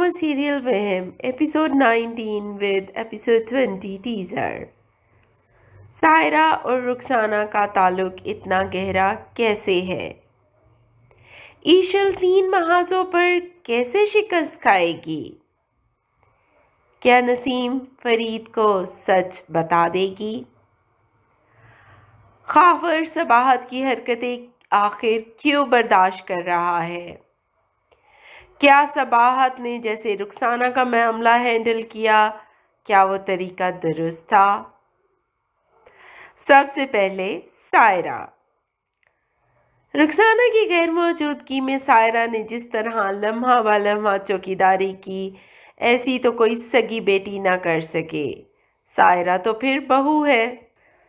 Drama serial वहम episode 19 with episode 20 teaser. Saira और रुखसाना का ताल्लुक इतना गहरा कैसे है? ईशल 3 महाजों पर कैसे शिकस्त खाएगी? क्या नसीम फरीद को सच बता देगी? खाफर सबाहत की हरकतें आखिर क्यों बर्दाश्त कर रहा है? क्या सबाहत ने जैसे रुखसाना का मामला हैंडल किया, क्या वो तरीका दुरुस्त था? सबसे पहले सायरा। रुखसाना की गैर मौजूदगी में सायरा ने जिस तरह लम्हा व लम्हा चौकीदारी की, ऐसी तो कोई सगी बेटी ना कर सके। सायरा तो फिर बहू है।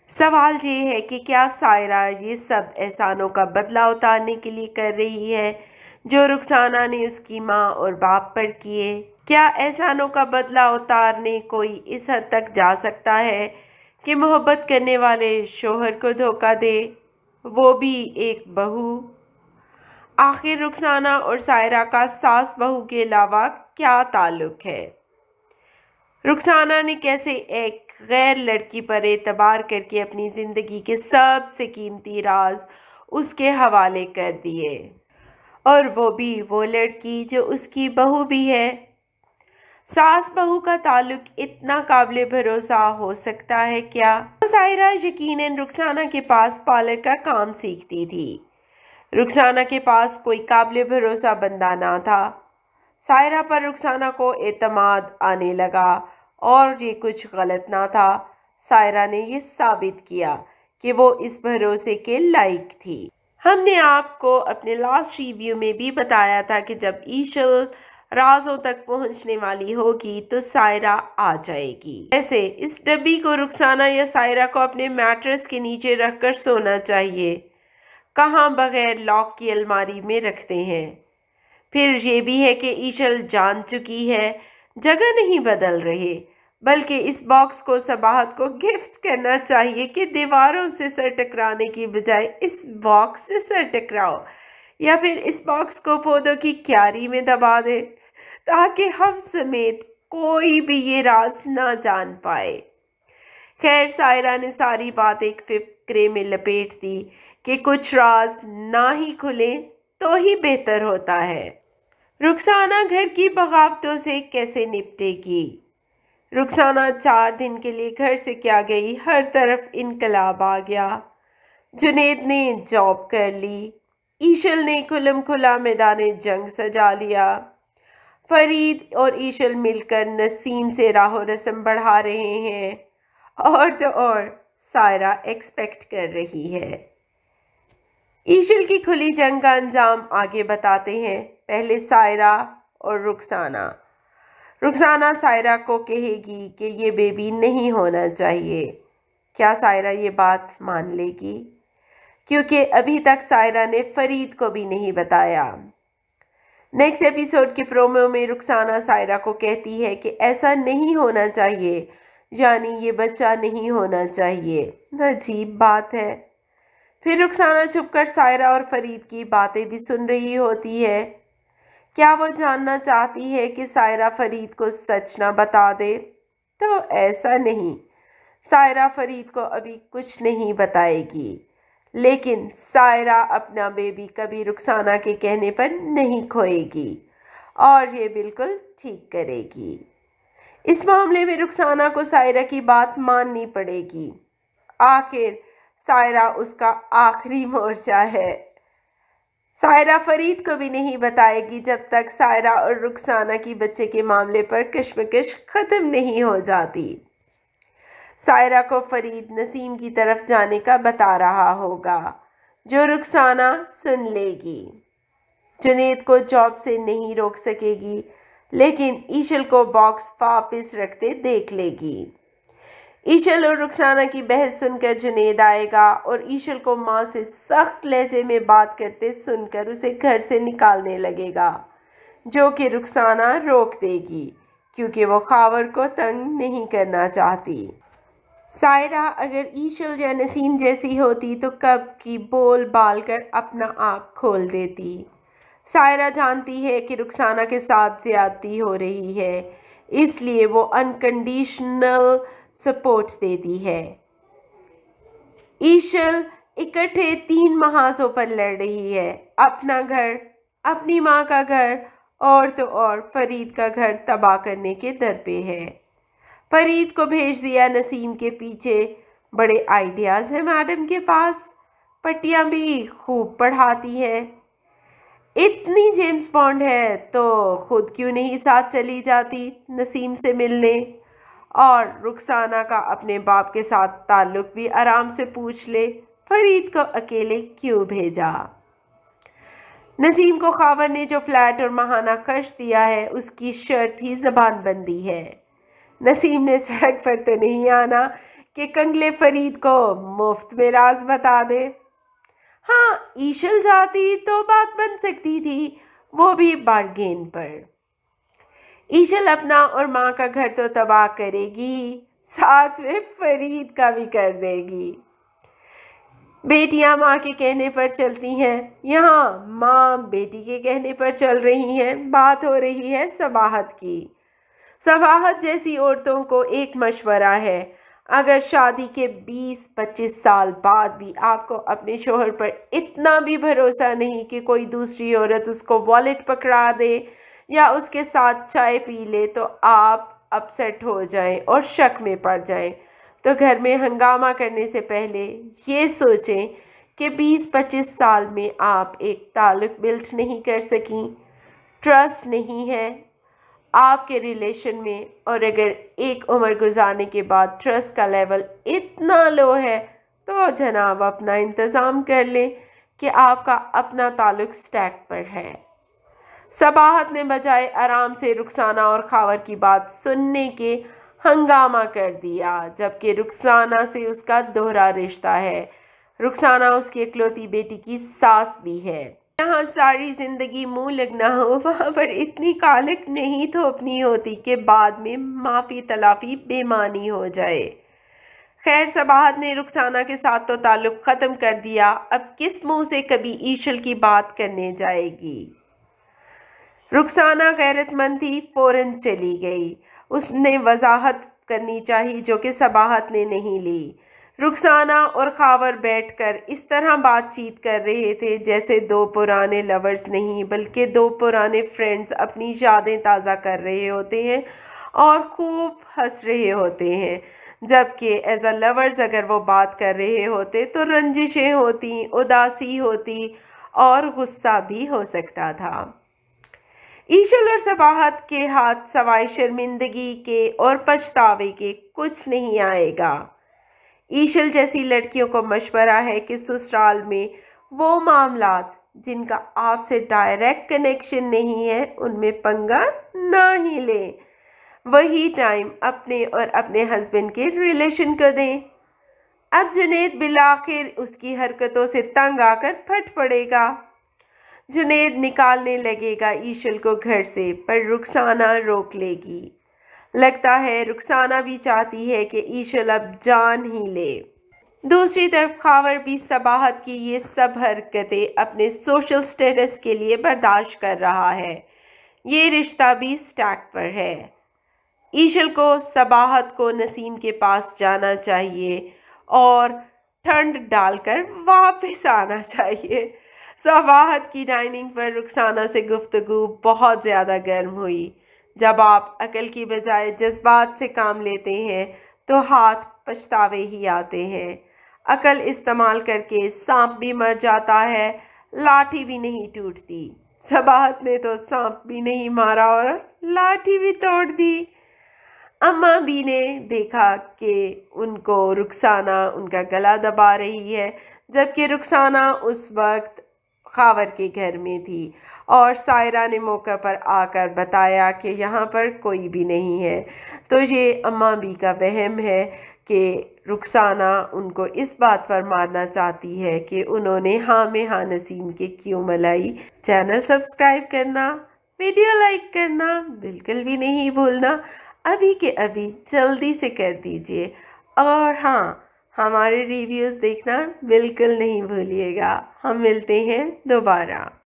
सवाल ये है कि क्या सायरा ये सब एहसानों का बदला उतारने के लिए कर रही है जो रुखसाना ने उसकी माँ और बाप पर किए? क्या एहसानों का बदला उतारने कोई इस हद तक जा सकता है कि मोहब्बत करने वाले शोहर को धोखा दे, वो भी एक बहू? आखिर रुखसाना और सायरा का सास बहू के अलावा क्या ताल्लुक है? रुखसाना ने कैसे एक गैर लड़की पर एतबार करके अपनी ज़िंदगी के सबसे कीमती राज उसके हवाले कर दिए, और वो भी वो लड़की जो उसकी बहू भी है। सास बहू का ताल्लुक इतना काबिल भरोसा हो सकता है क्या? सायरा यकीनन रुखसाना के पास पार्लर का काम सीखती थी। रुखसाना के पास कोई काबिल भरोसा बंदा ना था। सायरा पर रुखसाना को एतमाद आने लगा और ये कुछ गलत ना था। सायरा ने ये साबित किया कि वो इस भरोसे के लायक थी। हमने आपको अपने लास्ट रिव्यू में भी बताया था कि जब ईशल राजों तक पहुंचने वाली होगी तो सायरा आ जाएगी। ऐसे इस डब्बी को रुखसाना या सायरा को अपने मैट्रेस के नीचे रखकर सोना चाहिए। कहाँ बगैर लॉक की अलमारी में रखते हैं। फिर ये भी है कि ईशल जान चुकी है, जगह नहीं बदल रहे, बल्कि इस बॉक्स को सबाहत को गिफ्ट करना चाहिए कि दीवारों से सर टकराने की बजाय इस बॉक्स से सर टकराओ, या फिर इस बॉक्स को पौधों की क्यारी में दबा दे ताकि हम समेत कोई भी ये राज ना जान पाए। खैर, सायरा ने सारी बात एक फिक्रे में लपेट दी कि कुछ राज ना ही खुले तो ही बेहतर होता है। रुखसाना घर की बगावतों से कैसे निपटेगी? रुखसाना 4 दिन के लिए घर से क्या गई, हर तरफ इनकलाब आ गया। जुनेद ने जॉब कर ली, ईशल ने खुलम खुला मैदान जंग सजा लिया, फरीद और ईशल मिलकर नसीम से राहो रस्म बढ़ा रहे हैं, और तो और सायरा एक्सपेक्ट कर रही है। ईशल की खुली जंग का अंजाम आगे बताते हैं। पहले सायरा और रुखसाना। रुखसाना सायरा को कहेगी कि ये बेबी नहीं होना चाहिए। क्या सायरा ये बात मान लेगी? क्योंकि अभी तक सायरा ने फरीद को भी नहीं बताया। नेक्स्ट एपिसोड के प्रोमो में रुखसाना सायरा को कहती है कि ऐसा नहीं होना चाहिए, यानी ये बच्चा नहीं होना चाहिए। अजीब बात है। फिर रुखसाना छुपकर सायरा और फरीद की बातें भी सुन रही होती है। क्या वो जानना चाहती है कि सायरा फरीद को सच ना बता दे? तो ऐसा नहीं, सायरा फरीद को अभी कुछ नहीं बताएगी, लेकिन सायरा अपना बेबी कभी रुखसाना के कहने पर नहीं खोएगी और ये बिल्कुल ठीक करेगी। इस मामले में रुखसाना को सायरा की बात माननी पड़ेगी। आखिर सायरा उसका आखिरी मोर्चा है। सायरा फरीद को भी नहीं बताएगी जब तक सायरा और रुखसाना की बच्चे के मामले पर कश्मकश ख़त्म नहीं हो जाती। सायरा को फरीद नसीम की तरफ जाने का बता रहा होगा, जो रुखसाना सुन लेगी। जुनेद को जॉब से नहीं रोक सकेगी, लेकिन ईशल को बॉक्स वापस रखते देख लेगी। ईशल और रुखसाना की बहस सुनकर जुनेद आएगा और ईशल को माँ से सख्त लहजे में बात करते सुनकर उसे घर से निकालने लगेगा, जो कि रुखसाना रोक देगी क्योंकि वो खावर को तंग नहीं करना चाहती। सायरा अगर ईशल या नसीम जैसी होती तो कब की बोल बाल कर अपना आप खोल देती। सायरा जानती है कि रुखसाना के साथ ज्यादती हो रही है, इसलिए वो अनकंडीशनल सपोर्ट देती है। ईशल इकट्ठे 3 महाजों पर लड़ रही है, अपना घर, अपनी माँ का घर और तो और फरीद का घर तबाह करने के दर पे है। फरीद को भेज दिया नसीम के पीछे, बड़े आइडियाज़ हैं मैडम के पास, पट्टियाँ भी खूब पढ़ाती हैं। इतनी जेम्स बॉन्ड है तो खुद क्यों नहीं साथ चली जाती नसीम से मिलने, और रुखसाना का अपने बाप के साथ ताल्लुक़ भी आराम से पूछ ले, फरीद को अकेले क्यों भेजा। नसीम को खावर ने जो फ्लैट और माहाना खर्च दिया है उसकी शर्त ही ज़बान बंदी है। नसीम ने सड़क पर तो नहीं आना कि कंगले फरीद को मुफ्त में राज बता दे। हाँ, ईशल जाती तो बात बन सकती थी, वो भी बारगेन पर। ईशल अपना और माँ का घर तो तबाह करेगी, साथ में फरीद का भी कर देगी। बेटियां माँ के कहने पर चलती हैं, यहाँ माँ बेटी के कहने पर चल रही हैं। बात हो रही है सबाहत की। सबाहत जैसी औरतों को एक मशवरा है, अगर शादी के 20-25 साल बाद भी आपको अपने शोहर पर इतना भी भरोसा नहीं कि कोई दूसरी औरत उसको वॉलेट पकड़ा दे या उसके साथ चाय पी ले तो आप अपसेट हो जाएं और शक में पड़ जाएं, तो घर में हंगामा करने से पहले ये सोचें कि 20-25 साल में आप एक ताल्लुक़ बिल्ड नहीं कर सकी, ट्रस्ट नहीं है आपके रिलेशन में, और अगर एक उम्र गुजारने के बाद ट्रस्ट का लेवल इतना लो है तो जनाब अपना इंतज़ाम कर लें कि आपका अपना ताल्लुक़ स्टैक पर है। सबाहत ने बजाय आराम से रुखसाना और खावर की बात सुनने के हंगामा कर दिया, जबकि रुखसाना से उसका दोहरा रिश्ता है। रुखसाना उसकी इकलौती बेटी की सास भी है। यहाँ सारी ज़िंदगी मुंह लगना हो, वहाँ पर इतनी कालिक नहीं थोपनी होती कि बाद में माफ़ी तलाफ़ी बेमानी हो जाए। खैर, सबाहत ने रुखसाना के साथ तो ताल्लुक़ ख़त्म कर दिया, अब किस मुंह से कभी ईशल की बात करने जाएगी। रुखसाना गैरतमंद थी, फ़ौरन चली गई। उसने वजाहत करनी चाहिए जो कि सबाहत ने नहीं ली। रुखसाना और खावर बैठकर इस तरह बातचीत कर रहे थे जैसे 2 पुराने लवर्स नहीं बल्कि 2 पुराने फ्रेंड्स अपनी यादें ताज़ा कर रहे होते हैं और खूब हंस रहे होते हैं, जबकि एज अ लवर्स अगर वो बात कर रहे होते तो रंजिशें होती, उदासी होती और गुस्सा भी हो सकता था। ईशल और सबाहत के हाथ सवाए शर्मिंदगी के और पछतावे के कुछ नहीं आएगा। ईशल जैसी लड़कियों को मशवरा है कि ससुराल में वो मामलात जिनका आपसे डायरेक्ट कनेक्शन नहीं है उनमें पंगा ना ही लें, वही टाइम अपने और अपने हस्बैंड के रिलेशन को दें। अब जुनैद बिलाखिर उसकी हरकतों से तंग आकर फट पड़ेगा। जुनैद निकालने लगेगा ईशल को घर से, पर रुखसाना रोक लेगी। लगता है रुखसाना भी चाहती है कि ईशल अब जान ही ले। दूसरी तरफ खावर भी सबाहत की ये सब हरकतें अपने सोशल स्टेटस के लिए बर्दाश्त कर रहा है। ये रिश्ता भी स्टैक पर है। ईशल को सबाहत को नसीम के पास जाना चाहिए और ठंड डालकर वापस आना चाहिए। सबाहत की डाइनिंग पर रुखसाना से गुफ्तगू बहुत ज़्यादा गर्म हुई। जब आप अकल की बजाय जज्बात से काम लेते हैं तो हाथ पछतावे ही आते हैं। अकल इस्तेमाल करके सांप भी मर जाता है, लाठी भी नहीं टूटती। सबाहत ने तो सांप भी नहीं मारा और लाठी भी तोड़ दी। अम्मा भी ने देखा कि उनको रुखसाना उनका गला दबा रही है, जबकि रुखसाना उस वक्त खावर के घर में थी और सायरा ने मौका पर आकर बताया कि यहाँ पर कोई भी नहीं है। तो ये अम्मा बी का वहम है कि रुखसाना उनको इस बात पर मारना चाहती है कि उन्होंने हाँ में हाँ नसीम के क्यों मलाई। चैनल सब्सक्राइब करना, वीडियो लाइक करना बिल्कुल भी नहीं भूलना, अभी के अभी जल्दी से कर दीजिए। और हाँ, हमारे रिव्यूज़ देखना बिल्कुल नहीं भूलिएगा। हम मिलते हैं दोबारा।